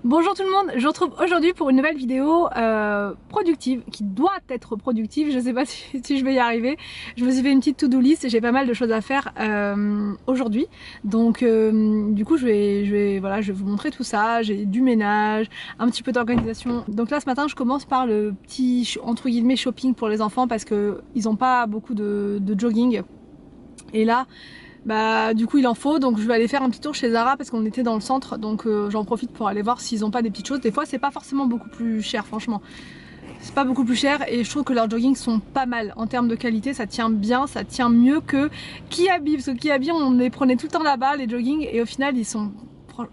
Bonjour tout le monde, je vous retrouve aujourd'hui pour une nouvelle vidéo productive, qui doit être productive, je sais pas si je vais y arriver. Je me suis fait une petite to-do list et j'ai pas mal de choses à faire aujourd'hui. Donc du coup je vais vous montrer tout ça, j'ai du ménage, un petit peu d'organisation. Donc là ce matin je commence par le petit entre guillemets shopping pour les enfants parce que ils ont pas beaucoup de jogging. Et là bah du coup il en faut, donc je vais aller faire un petit tour chez Zara parce qu'on était dans le centre, donc j'en profite pour aller voir s'ils ont pas des petites choses. Des fois c'est pas forcément beaucoup plus cher, franchement c'est pas beaucoup plus cher, et je trouve que leurs joggings sont pas mal en termes de qualité, ça tient bien, ça tient mieux que Kiabi, parce que Kiabi on les prenait tout le temps là-bas les joggings et au final ils sont...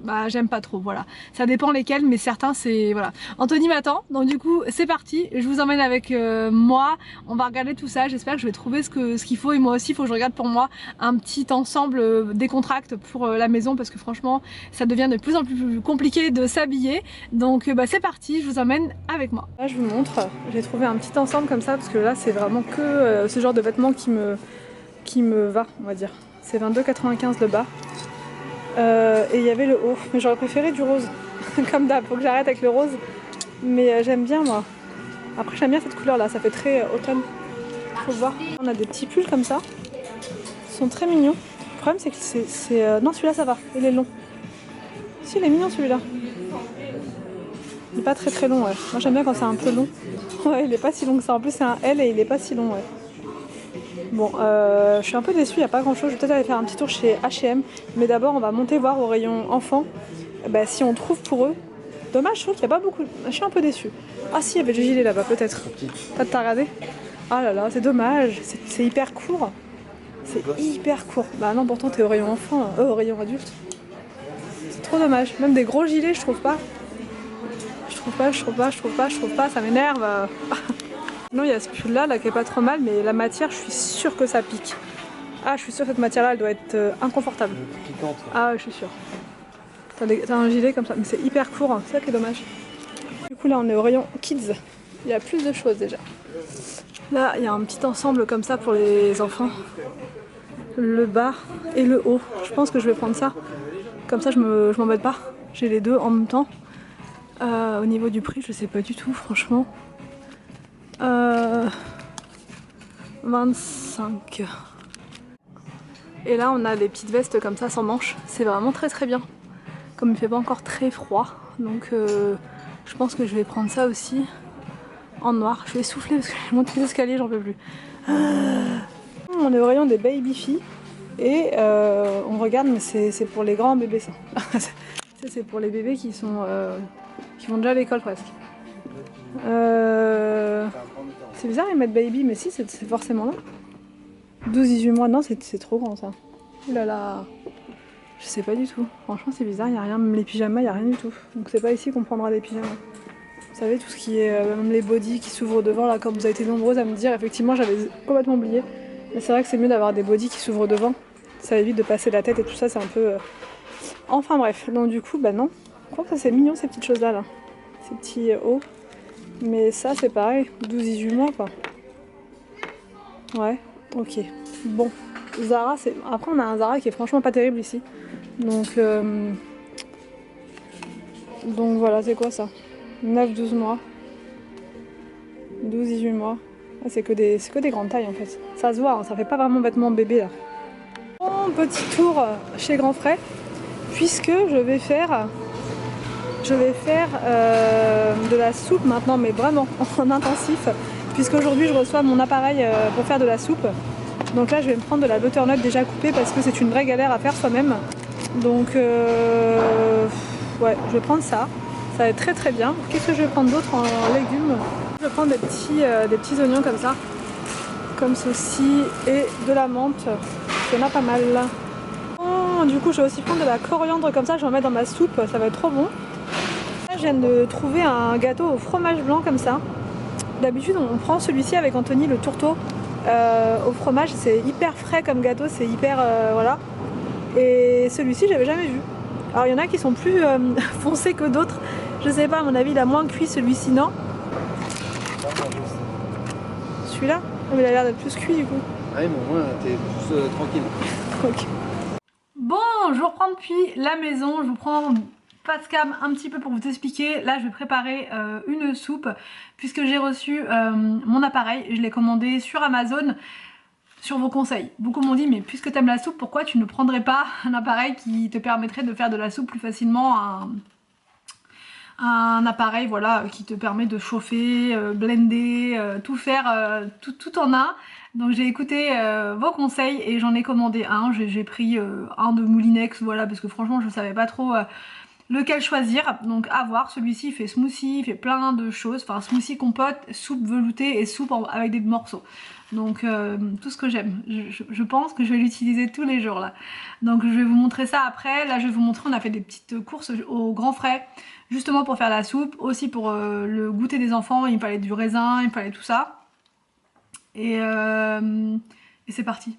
Bah j'aime pas trop, voilà. Ça dépend lesquels, mais certains c'est... Voilà. Anthony m'attend, donc du coup c'est parti. Je vous emmène avec moi. On va regarder tout ça. J'espère que je vais trouver ce qu'il faut. Et moi aussi il faut que je regarde pour moi un petit ensemble décontracte pour la maison. Parce que franchement ça devient de plus en plus compliqué de s'habiller. Donc bah c'est parti, je vous emmène avec moi. Là je vous montre, j'ai trouvé un petit ensemble comme ça. Parce que là c'est vraiment que ce genre de vêtements qui me va, on va dire. C'est 22,95 le bas. Et il y avait le haut, mais j'aurais préféré du rose. Comme d'hab, faut que j'arrête avec le rose. Mais j'aime bien moi. Après j'aime bien cette couleur là, ça fait très automne. Faut voir. On a des petits pulls comme ça. Ils sont très mignons. Le problème c'est que c'est... Non celui-là ça va, il est long. Si il est mignon celui-là. Il est pas très long ouais. Moi j'aime bien quand c'est un peu long. Ouais il est pas si long que ça. En plus c'est un L et il est pas si long ouais. Bon, je suis un peu déçue, il n'y a pas grand chose. Je vais peut-être aller faire un petit tour chez H&M. Mais d'abord, on va monter voir au rayon enfants si on trouve pour eux. Dommage, je trouve qu'il n'y a pas beaucoup. Je suis un peu déçue. Ah si, il y avait du gilet là-bas, peut-être. T'as regardé? Ah là là, c'est dommage. C'est hyper court. C'est hyper court. Bah non, pourtant, t'es au rayon enfant, au rayon adulte. C'est trop dommage. Même des gros gilets, je trouve pas. Je trouve pas. Ça m'énerve. Non, il y a ce pull là qui est pas trop mal, mais la matière, je suis sûre que ça pique. Ah, je suis sûre que cette matière là, elle doit être inconfortable. Piquante. Ah, je suis sûre. T'as un gilet comme ça, mais c'est hyper court, hein. C'est ça qui est dommage. Du coup, là, on est au rayon kids. Il y a plus de choses déjà. Là, il y a un petit ensemble comme ça pour les enfants. Le bas et le haut. Je pense que je vais prendre ça. Comme ça, je m'embête pas. J'ai les deux en même temps. Au niveau du prix, je sais pas du tout, franchement. 25. Et là on a des petites vestes comme ça sans manches. C'est vraiment très très bien. Comme il fait pas encore très froid. Donc je pense que je vais prendre ça aussi en noir. Je vais souffler parce que je monte les escaliers, j'en peux plus. On est au rayon des baby filles. Et on regarde, mais c'est pour les grands bébés ça. C'est pour les bébés qui vont déjà à l'école presque. C'est bizarre ils mettent baby, mais si c'est forcément là. 12-18 mois, non c'est trop grand ça. Ouh là là. Je sais pas du tout. Franchement c'est bizarre, il n'y a rien, même les pyjamas, il n'y a rien du tout. Donc c'est pas ici qu'on prendra des pyjamas. Vous savez tout ce qui est, même les bodys qui s'ouvrent devant là, comme vous avez été nombreuses à me dire, effectivement j'avais complètement oublié. Mais c'est vrai que c'est mieux d'avoir des bodys qui s'ouvrent devant. Ça évite de passer la tête et tout ça, c'est un peu... Enfin bref, donc du coup bah non. Je crois que ça c'est mignon ces petites choses là. Ces petits hauts. Mais ça c'est pareil, 12-18 mois quoi. Ouais, ok. Bon, Zara, c'est... Après on a un Zara qui est franchement pas terrible ici. Donc voilà, c'est quoi ça? 9-12 mois. 12-18 mois. Ah, c'est que des grandes tailles en fait. Ça se voit, hein, ça fait pas vraiment vêtements bébé là. Bon, petit tour chez Grand Frais. Puisque je vais faire de la soupe maintenant, mais vraiment en intensif, puisqu'aujourd'hui je reçois mon appareil pour faire de la soupe. Donc là je vais me prendre de la butternut déjà coupée parce que c'est une vraie galère à faire soi-même. Donc ouais, je vais prendre ça, ça va être très très bien. Qu'est-ce que je vais prendre d'autre en légumes? Je vais prendre des petits oignons comme ça, comme ceci, et de la menthe, il y en a pas mal là. Du coup je vais aussi prendre de la coriandre comme ça, je vais en mettre dans ma soupe, ça va être trop bon. Là je viens de trouver un gâteau au fromage blanc comme ça. D'habitude on prend celui-ci avec Anthony, le tourteau au fromage, c'est hyper frais comme gâteau, c'est hyper voilà. Et celui-ci j'avais jamais vu. Alors il y en a qui sont plus foncés que d'autres, je sais pas, à mon avis il a moins cuit celui-ci, non? Celui-là? Il a l'air d'être plus cuit du coup. Ah oui, mais au moins t'es plus tranquille. Ok. Bon, je vous reprends depuis la maison, je vous prends face cam un petit peu pour vous expliquer. Là je vais préparer une soupe puisque j'ai reçu mon appareil. Je l'ai commandé sur Amazon sur vos conseils. Beaucoup m'ont dit mais puisque tu aimes la soupe, pourquoi tu ne prendrais pas un appareil qui te permettrait de faire de la soupe plus facilement, un appareil voilà qui te permet de chauffer, blender, tout faire, tout en un. Donc j'ai écouté vos conseils et j'en ai commandé un. J'ai pris un de Moulinex, voilà, parce que franchement je savais pas trop lequel choisir. Donc à voir, celui-ci il fait smoothie, il fait plein de choses, enfin smoothie compote, soupe veloutée et soupe avec des morceaux. Donc tout ce que j'aime, je pense que je vais l'utiliser tous les jours là. Donc je vais vous montrer ça après. Là je vais vous montrer, on a fait des petites courses au grand frais justement pour faire la soupe, aussi pour le goûter des enfants. Il me fallait du raisin, il me fallait tout ça. Et c'est parti.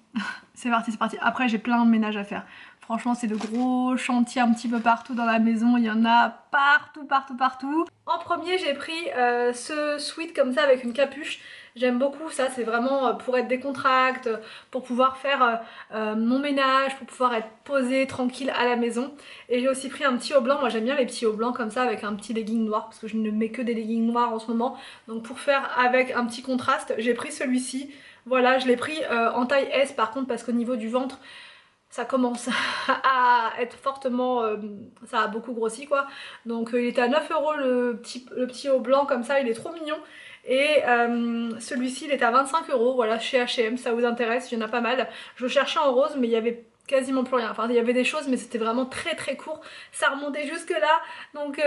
C'est parti, c'est parti. Après j'ai plein de ménage à faire. Franchement c'est de gros chantiers un petit peu partout dans la maison. Il y en a partout, partout, partout. En premier j'ai pris ce sweat comme ça avec une capuche. J'aime beaucoup ça, c'est vraiment pour être décontracte, pour pouvoir faire mon ménage, pour pouvoir être posée, tranquille à la maison. Et j'ai aussi pris un petit haut blanc, moi j'aime bien les petits hauts blancs comme ça avec un petit legging noir parce que je ne mets que des leggings noirs en ce moment. Donc pour faire avec un petit contraste, j'ai pris celui-ci. Voilà, je l'ai pris en taille S par contre parce qu'au niveau du ventre, ça commence à être fortement, ça a beaucoup grossi quoi. Donc il était à 9 € le petit haut blanc comme ça, il est trop mignon. Et celui-ci il est à 25 €, voilà, chez H&M, ça vous intéresse, il y en a pas mal. Je le cherchais en rose mais il y avait quasiment plus rien, enfin il y avait des choses mais c'était vraiment très très court, ça remontait jusque là, donc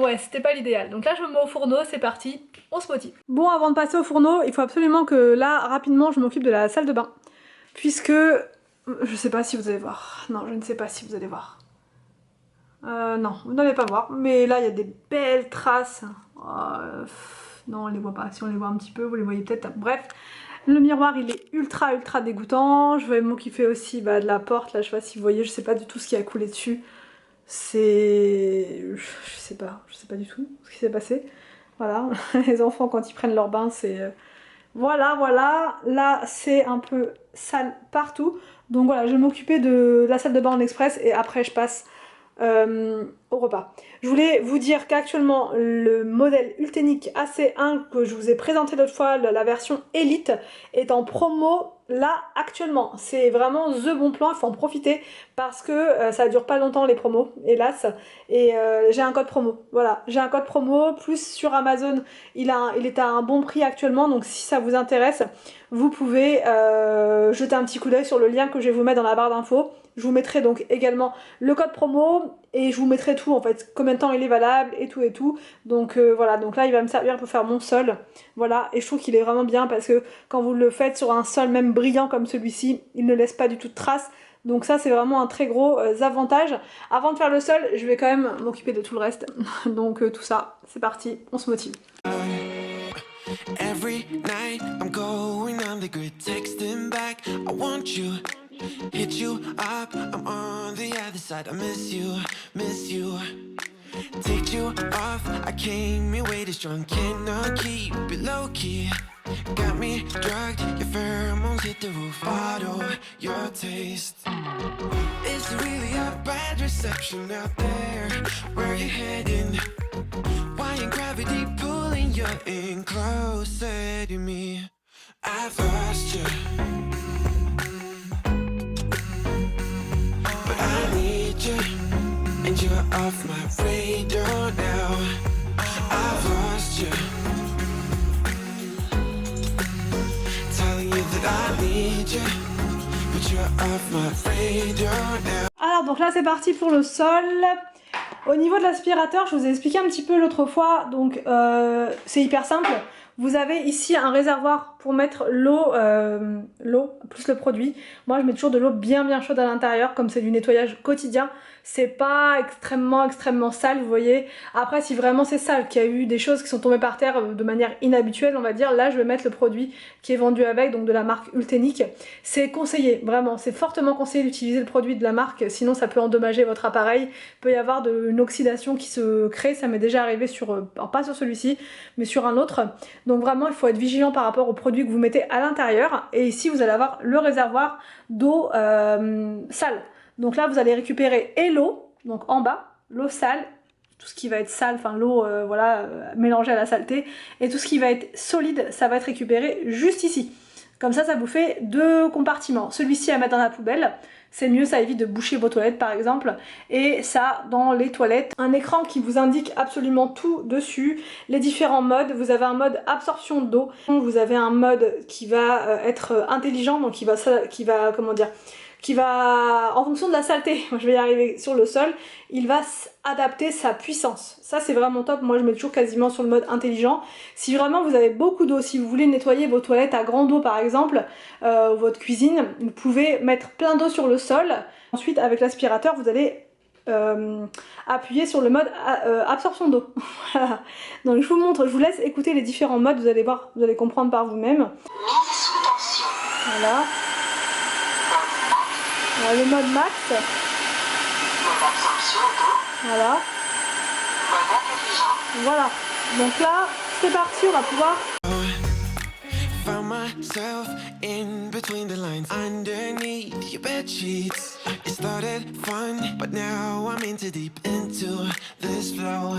ouais c'était pas l'idéal. Donc là je me mets au fourneau, c'est parti, on se motive. Bon, avant de passer au fourneau, il faut absolument que là rapidement je m'occupe de la salle de bain, puisque je sais pas si vous allez voir, non je ne sais pas si vous allez voir. Non, vous n'allez pas voir, mais là il y a des belles traces. Non on les voit pas, si on les voit un petit peu, vous les voyez peut-être, bref. Le miroir il est ultra ultra dégoûtant. Je vais m'occuper aussi de la porte, là je sais pas si vous voyez, je sais pas du tout ce qui a coulé dessus. C'est... je sais pas du tout ce qui s'est passé. Voilà, les enfants quand ils prennent leur bain c'est... Voilà, voilà, là c'est un peu sale partout. Donc voilà, je vais m'occuper de la salle de bain en express et après je passe au repas. Je voulais vous dire qu'actuellement le modèle Ultenic AC1 que je vous ai présenté l'autre fois, la version Elite, est en promo là actuellement. C'est vraiment the bon plan, il faut en profiter parce que ça dure pas longtemps les promos, hélas. Et j'ai un code promo, voilà, j'ai un code promo, plus sur Amazon il est à un bon prix actuellement, donc si ça vous intéresse, vous pouvez jeter un petit coup d'œil sur le lien que je vais vous mettre dans la barre d'infos. Je vous mettrai donc également le code promo et je vous mettrai tout en fait, combien de temps il est valable et tout et tout. Donc voilà, donc là il va me servir pour faire mon sol. Voilà, et je trouve qu'il est vraiment bien parce que quand vous le faites sur un sol même brillant comme celui-ci, il ne laisse pas du tout de traces. Donc ça c'est vraiment un très gros avantage. Avant de faire le sol, je vais quand même m'occuper de tout le reste. Donc tout ça, c'est parti, on se motive. Every night I'm going on the grid, texting back, I want you, hit you up, I'm on the other side, I miss you, take you off, I came here way too strong, cannot keep it low key, got me drugged, your pheromones hit the roof, bottle your taste, it's really a bad reception out there, where you heading, why ain't gravity pulling you in closer to me? I've lost you, but I need you, and you're off my radar now. I've lost you, telling you that I need you, but you're off my radar now. Alors donc là c'est parti pour le sol. Au niveau de l'aspirateur, je vous ai expliqué un petit peu l'autre fois, donc c'est hyper simple. Vous avez ici un réservoir pour mettre l'eau plus le produit. Moi je mets toujours de l'eau bien chaude à l'intérieur, comme c'est du nettoyage quotidien. C'est pas extrêmement sale, vous voyez. Après si vraiment c'est sale, qu'il y a eu des choses qui sont tombées par terre de manière inhabituelle, on va dire, là je vais mettre le produit qui est vendu avec, donc de la marque Ultenic. C'est conseillé, vraiment, c'est fortement conseillé d'utiliser le produit de la marque, sinon ça peut endommager votre appareil. Il peut y avoir une oxydation qui se crée, ça m'est déjà arrivé sur, alors pas sur celui-ci, mais sur un autre. Donc vraiment il faut être vigilant par rapport au produit que vous mettez à l'intérieur. Et ici vous allez avoir le réservoir d'eau sale. Donc là vous allez récupérer et l'eau, donc en bas, l'eau sale tout ce qui va être sale, enfin l'eau voilà, mélangée à la saleté, et tout ce qui va être solide, ça va être récupéré juste ici. Comme ça vous fait 2 compartiments. Celui-ci à mettre dans la poubelle, c'est mieux, ça évite de boucher vos toilettes par exemple. Et ça dans les toilettes. Un écran qui vous indique absolument tout dessus, les différents modes. Vous avez un mode absorption d'eau, vous avez un mode qui va être intelligent, donc qui va comment dire, qui va, en fonction de la saleté, je vais y arriver sur le sol, il va adapter sa puissance. Ça c'est vraiment top, moi je mets toujours quasiment sur le mode intelligent. Si vraiment vous avez beaucoup d'eau, si vous voulez nettoyer vos toilettes à grande eau par exemple, votre cuisine, vous pouvez mettre plein d'eau sur le sol. Ensuite avec l'aspirateur vous allez appuyer sur le mode absorption d'eau. Voilà. Donc je vous montre, je vous laisse écouter les différents modes, vous allez voir, vous allez comprendre par vous-même. Voilà. Le mode max. Voilà. Voilà. Donc là, c'est parti, on va pouvoir. Found myself in between the lines underneath your bed sheets. It started fun, but now I'm into deep into this flow.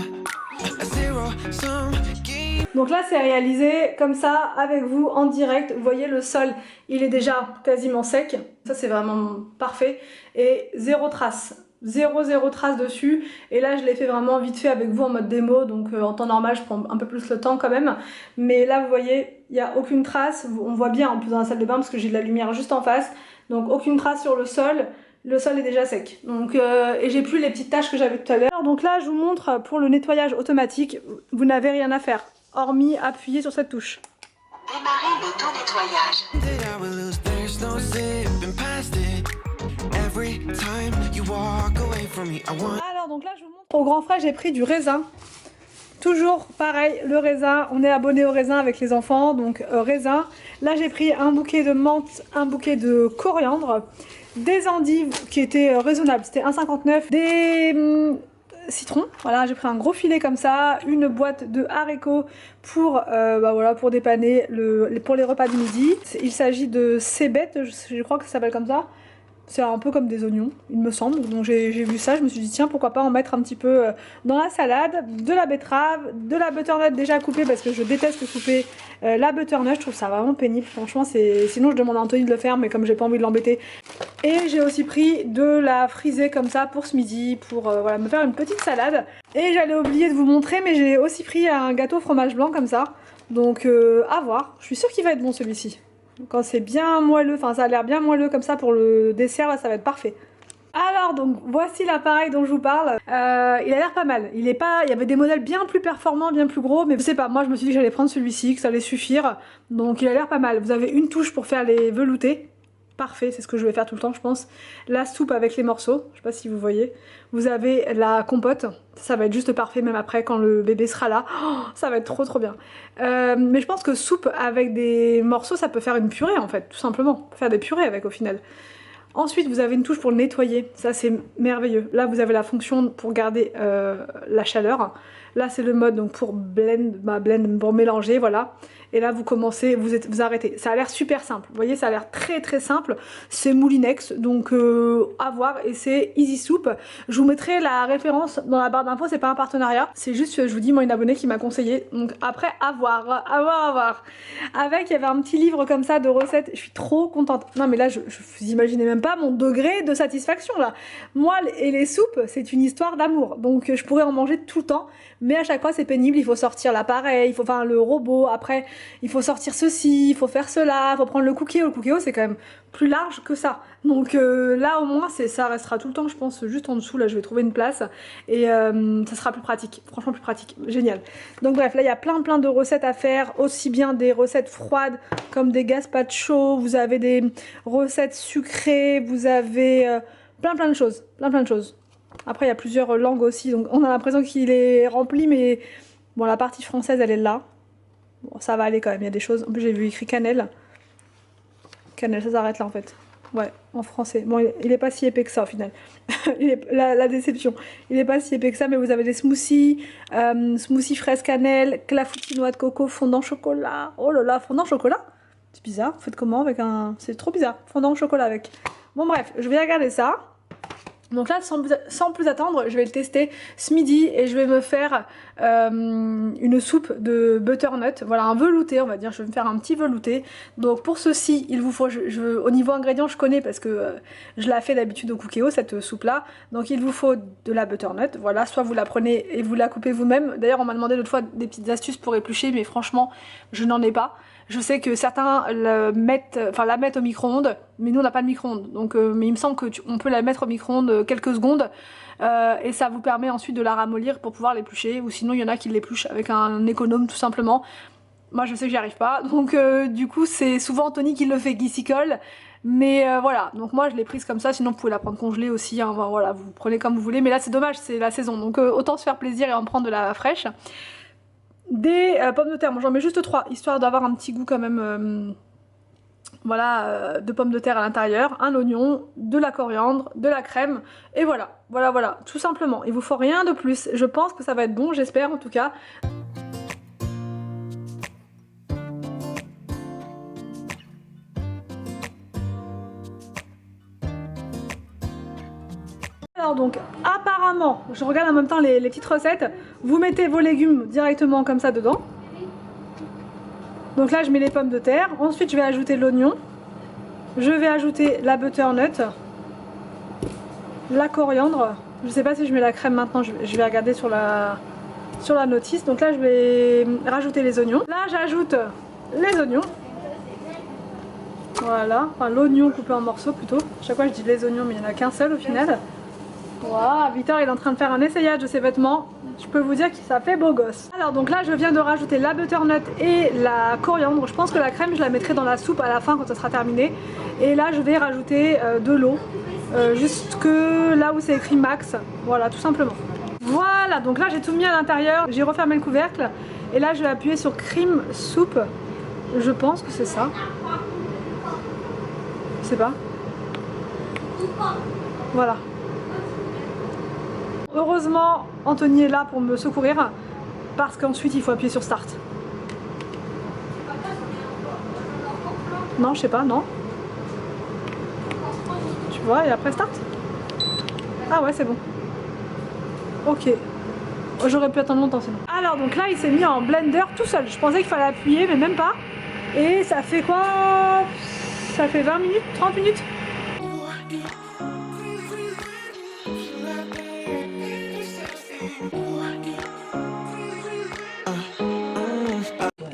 A zero-sum game. Donc là, c'est réalisé comme ça avec vous en direct. Vous voyez, le sol, il est déjà quasiment sec. Ça, c'est vraiment parfait. Et zéro trace. Zéro trace dessus. Et là, je l'ai fait vraiment vite fait avec vous en mode démo. Donc en temps normal, je prends un peu plus le temps quand même. Mais là, vous voyez, il n'y a aucune trace. On voit bien en plus dans la salle de bain parce que j'ai de la lumière juste en face. Donc aucune trace sur le sol. Le sol est déjà sec. Donc, et j'ai plus les petites taches que j'avais tout à l'heure. Donc là, je vous montre pour le nettoyage automatique. Vous n'avez rien à faire, hormis appuyer sur cette touche. Démarrer l'auto-nettoyage. Alors donc là, je vous montre. Au grand frais, j'ai pris du raisin. Toujours pareil, le raisin, on est abonné au raisin avec les enfants, donc raisin. Là j'ai pris un bouquet de menthe, un bouquet de coriandre, des endives qui étaient raisonnables, c'était 1,59, des citrons, voilà, j'ai pris un gros filet comme ça, une boîte de haricots pour, voilà, pour dépanner pour les repas du midi. Il s'agit de cébettes, je crois que ça s'appelle comme ça. C'est un peu comme des oignons, il me semble. Donc j'ai vu ça, je me suis dit tiens, pourquoi pas en mettre un petit peu dans la salade. De la betterave, de la butternut déjà coupée parce que je déteste couper la butternut. Je trouve ça vraiment pénible, franchement. Sinon je demande à Anthony de le faire, mais comme j'ai pas envie de l'embêter. Et j'ai aussi pris de la frisée comme ça pour ce midi, pour voilà, me faire une petite salade. Et j'allais oublier de vous montrer, mais j'ai aussi pris un gâteau fromage blanc comme ça. Donc à voir, je suis sûre qu'il va être bon celui-ci. Quand c'est bien moelleux, enfin ça a l'air bien moelleux comme ça pour le dessert, là, ça va être parfait. Alors donc voici l'appareil dont je vous parle, il a l'air pas mal, il y avait des modèles bien plus performants, bien plus gros, mais je sais pas, moi je me suis dit que j'allais prendre celui-ci, que ça allait suffire, donc il a l'air pas mal. Vous avez une touche pour faire les veloutés, parfait, c'est ce que je vais faire tout le temps je pense. La soupe avec les morceaux, je sais pas si vous voyez. Vous avez la compote, ça va être juste parfait même après quand le bébé sera là, oh, ça va être trop bien. Mais je pense que soupe avec des morceaux ça peut faire une purée en fait, tout simplement, on peut faire des purées avec au final. Ensuite vous avez une touche pour le nettoyer, ça c'est merveilleux. Là vous avez la fonction pour garder la chaleur. Là c'est le mode donc pour pour mélanger, voilà. Et là vous commencez, vous arrêtez. Ça a l'air super simple, vous voyez, ça a l'air très simple. C'est Moulinex, donc à voir, et c'est Easy Soup. Je vous mettrai la référence dans la barre d'infos, c'est pas un partenariat. C'est juste, je vous dis, moi une abonnée qui m'a conseillé. Donc après, à voir. Avec, il y avait un petit livre comme ça de recettes, je suis trop contente. Non mais là, vous imaginez même pas mon degré de satisfaction là. Moi et les soupes, c'est une histoire d'amour. Donc je pourrais en manger tout le temps. Mais à chaque fois c'est pénible, il faut sortir l'appareil, il faut faire le robot, après il faut sortir ceci, il faut faire cela, il faut prendre le cookie. Le cookie c'est quand même plus large que ça. Donc là au moins ça restera tout le temps je pense, juste en dessous, là je vais trouver une place et ça sera plus pratique, franchement plus pratique, génial. Donc bref, là il y a plein de recettes à faire, aussi bien des recettes froides comme des gazpacho, vous avez des recettes sucrées, vous avez plein de choses. Après il y a plusieurs langues aussi, donc on a l'impression qu'il est rempli, mais bon la partie française elle est là. Bon ça va aller quand même, il y a des choses, en plus j'ai vu écrit cannelle. Cannelle, ça s'arrête là en fait. Ouais, en français. Bon, il est pas si épais que ça au final. La déception. Il est pas si épais que ça, mais vous avez des smoothies, smoothie fraise cannelle, clafoutis noix de coco, fondant chocolat. Oh là là, fondant chocolat? C'est bizarre, vous faites comment avec un... C'est trop bizarre, fondant au chocolat avec. Bon bref, je vais regarder ça. Donc là, sans plus attendre, je vais le tester ce midi et je vais me faire une soupe de butternut. Voilà, un velouté, on va dire. Je vais me faire un petit velouté. Donc pour ceci, il vous faut, au niveau ingrédients, je connais parce que je la fais d'habitude au Cookéo, cette soupe-là. Donc il vous faut de la butternut. Voilà, soit vous la prenez et vous la coupez vous-même. D'ailleurs, on m'a demandé l'autre fois des petites astuces pour éplucher, mais franchement, je n'en ai pas. Je sais que certains la mettent au micro-ondes, mais nous on n'a pas de micro-ondes. Donc, mais il me semble qu'on peut la mettre au micro-ondes quelques secondes et ça vous permet ensuite de la ramollir pour pouvoir l'éplucher. Ou sinon il y en a qui l'épluchent avec un économe tout simplement. Moi je sais que j'y arrive pas. Donc du coup c'est souvent Anthony qui le fait, qui s'y colle. Mais voilà, donc moi je l'ai prise comme ça, sinon vous pouvez la prendre congelée aussi, hein. Voilà, vous prenez comme vous voulez. Mais là c'est dommage, c'est la saison, donc autant se faire plaisir et en prendre de la fraîche. Des pommes de terre, moi j'en mets juste 3, histoire d'avoir un petit goût quand même, voilà, de pommes de terre à l'intérieur, un oignon, de la coriandre, de la crème, et voilà, voilà, tout simplement. Il vous faut rien de plus, je pense que ça va être bon, j'espère en tout cas. Alors donc apparemment, je regarde en même temps les petites recettes, vous mettez vos légumes directement comme ça dedans. Donc là je mets les pommes de terre, ensuite je vais ajouter l'oignon, je vais ajouter la butternut, la coriandre, je sais pas si je mets la crème maintenant, je vais regarder sur la notice. Donc là je vais rajouter les oignons, là j'ajoute les oignons. Voilà, enfin l'oignon coupé en morceaux plutôt, chaque fois je dis les oignons mais il n'y en a qu'un seul au final. Voilà, Victor il est en train de faire un essayage de ses vêtements. Je peux vous dire que ça fait beau gosse. Alors donc là je viens de rajouter la butternut et la coriandre. Je pense que la crème je la mettrai dans la soupe à la fin quand ça sera terminé. Et là je vais rajouter de l'eau, jusque là où c'est écrit max. Voilà, tout simplement. Voilà, donc là j'ai tout mis à l'intérieur. J'ai refermé le couvercle. Et là je vais appuyer sur cream soupe. Je pense que c'est ça. Je sais pas. Voilà. Heureusement, Anthony est là pour me secourir parce qu'ensuite il faut appuyer sur Start. Non, je sais pas, non. Tu vois, et après Start. Ah ouais, c'est bon. Ok. J'aurais pu attendre longtemps sinon. Alors donc là, il s'est mis en blender tout seul. Je pensais qu'il fallait appuyer, mais même pas. Et ça fait quoi? Ça fait 20 minutes, 30 minutes.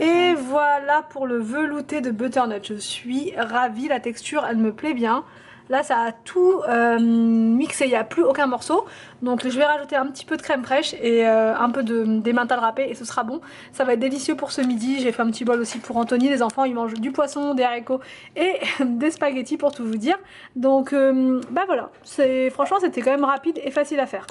Et voilà pour le velouté de butternut. Je suis ravie, la texture elle me plaît bien. Là ça a tout mixé, il n'y a plus aucun morceau. Donc je vais rajouter un petit peu de crème fraîche et un peu d'emmental râpé et ce sera bon. Ça va être délicieux pour ce midi. J'ai fait un petit bol aussi pour Anthony. Les enfants ils mangent du poisson, des haricots et des spaghettis pour tout vous dire. Donc bah voilà, franchement c'était quand même rapide et facile à faire.